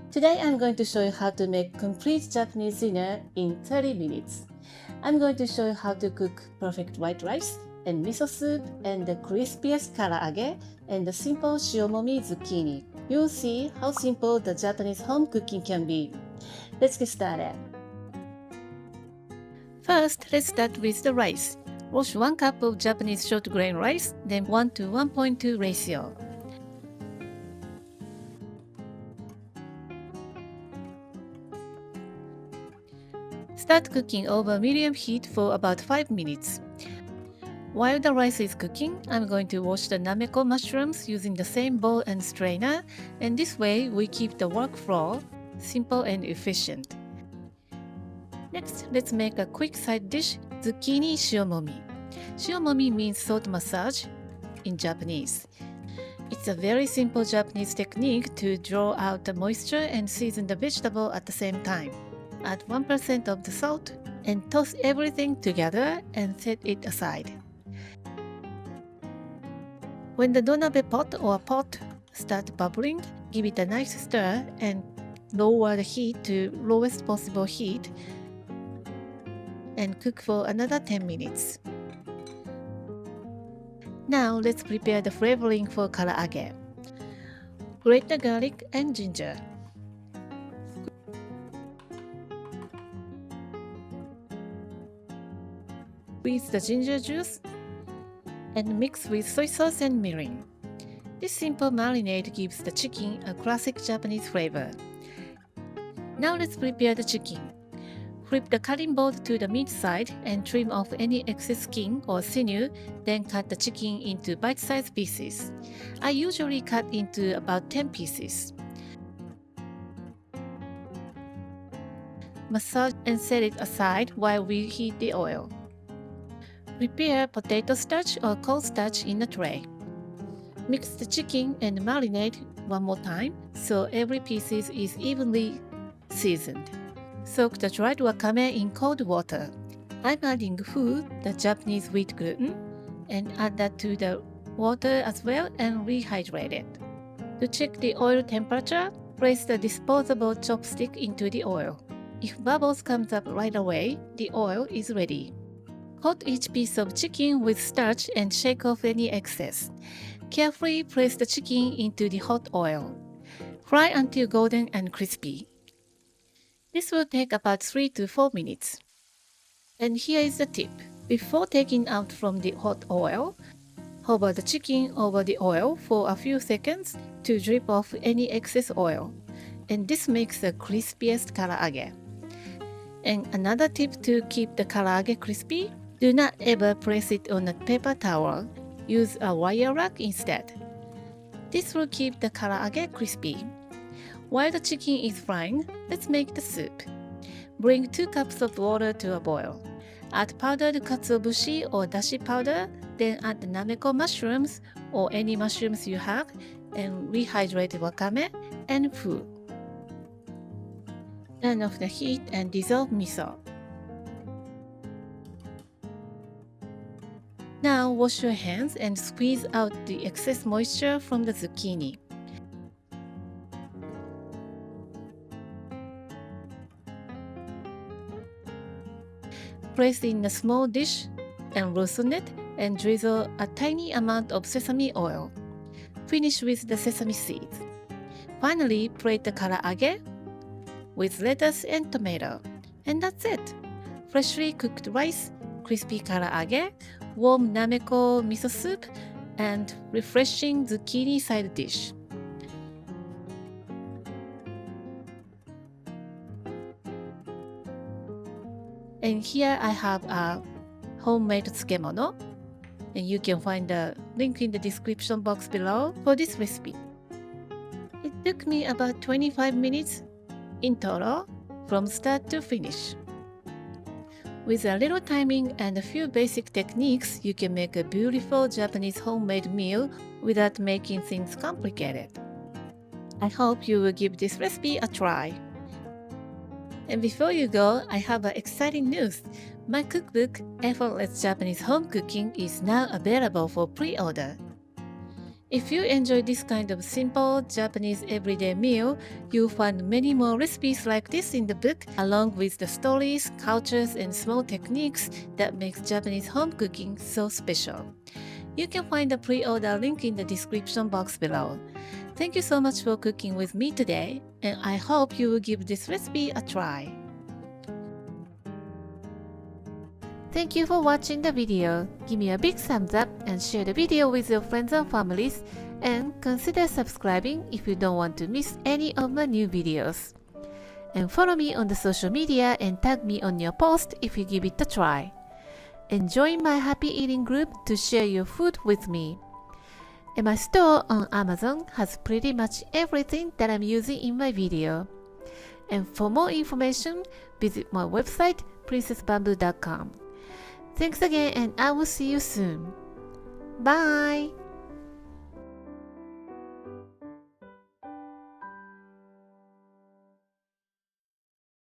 Today I'm going to show you how to make complete Japanese dinner in 30 minutes. I'm going to show you how to cook perfect white rice and miso soup and the crispiest karaage and the simple shio-momi zucchini. You'll see how simple the Japanese home cooking can be. Let's get started. First, let's start with the rice. Wash 1 cup of Japanese short grain rice, then 1 to 1.2 ratio. Start cooking over medium heat for about 5 minutes. While the rice is cooking, I'm going to wash the nameko mushrooms using the same bowl and strainer, and this way we keep the workflow simple and efficient. Next, let's make a quick side dish, zucchini shio-momi. Shio-momi means salt massage in Japanese. It's a very simple Japanese technique to draw out the moisture and season the vegetable at the same time. Add 1% of the salt and toss everything together and set it aside. When the donabe pot or pot starts bubbling, give it a nice stir and lower the heat to lowest possible heat and cook for another 10 minutes. Now let's prepare the flavoring for karaage. Grate the garlic and ginger. Squeeze the ginger juice and mix with soy sauce and mirin. This simple marinade gives the chicken a classic Japanese flavor. Now let's prepare the chicken. Flip the cutting board to the meat side and trim off any excess skin or sinew, then cut the chicken into bite-sized pieces. I usually cut into about 10 pieces. Massage and set it aside while we heat the oil. Prepare potato starch or cornstarch in a tray. Mix the chicken and marinade one more time so every piece is evenly seasoned. Soak the dried wakame in cold water. I'm adding fu, the Japanese wheat gluten, and add that to the water as well and rehydrate it. To check the oil temperature, place the disposable chopstick into the oil. If bubbles comes up right away, the oil is ready. Coat each piece of chicken with starch and shake off any excess. Carefully place the chicken into the hot oil. Fry until golden and crispy. This will take about 3 to 4 minutes. And here is the tip. Before taking out from the hot oil, hover the chicken over the oil for a few seconds to drip off any excess oil. And this makes the crispiest karaage. And another tip to keep the karaage crispy, do not ever place it on a paper towel. Use a wire rack instead. This will keep the karaage crispy. While the chicken is frying, let's make the soup. Bring 2 cups of water to a boil. Add powdered katsuobushi or dashi powder, then add the nameko mushrooms or any mushrooms you have, and rehydrate wakame and fu. Turn off the heat and dissolve miso. Now wash your hands and squeeze out the excess moisture from the zucchini. Place in a small dish and loosen it and drizzle a tiny amount of sesame oil. Finish with the sesame seeds. Finally, plate the karaage with lettuce and tomato. And that's it! Freshly cooked rice, crispy karaage, warm nameko miso soup, and refreshing zucchini side dish. And here I have a homemade tsukemono, and you can find the link in the description box below for this recipe. It took me about 25 minutes in total from start to finish. With a little timing and a few basic techniques, you can make a beautiful Japanese homemade meal without making things complicated. I hope you will give this recipe a try. And before you go, I have exciting news. My cookbook, Effortless Japanese Home Cooking, is now available for pre-order. If you enjoy this kind of simple Japanese everyday meal, you'll find many more recipes like this in the book, along with the stories, cultures, and small techniques that makes Japanese home cooking so special. You can find the pre-order link in the description box below. Thank you so much for cooking with me today, and I hope you will give this recipe a try. Thank you for watching the video. Give me a big thumbs up and share the video with your friends and families, and consider subscribing if you don't want to miss any of my new videos. And follow me on the social media and tag me on your post if you give it a try. And join my happy eating group to share your food with me. And my store on Amazon has pretty much everything that I'm using in my video. And for more information, visit my website princessbamboo.com. Thanks again, and I will see you soon. Bye!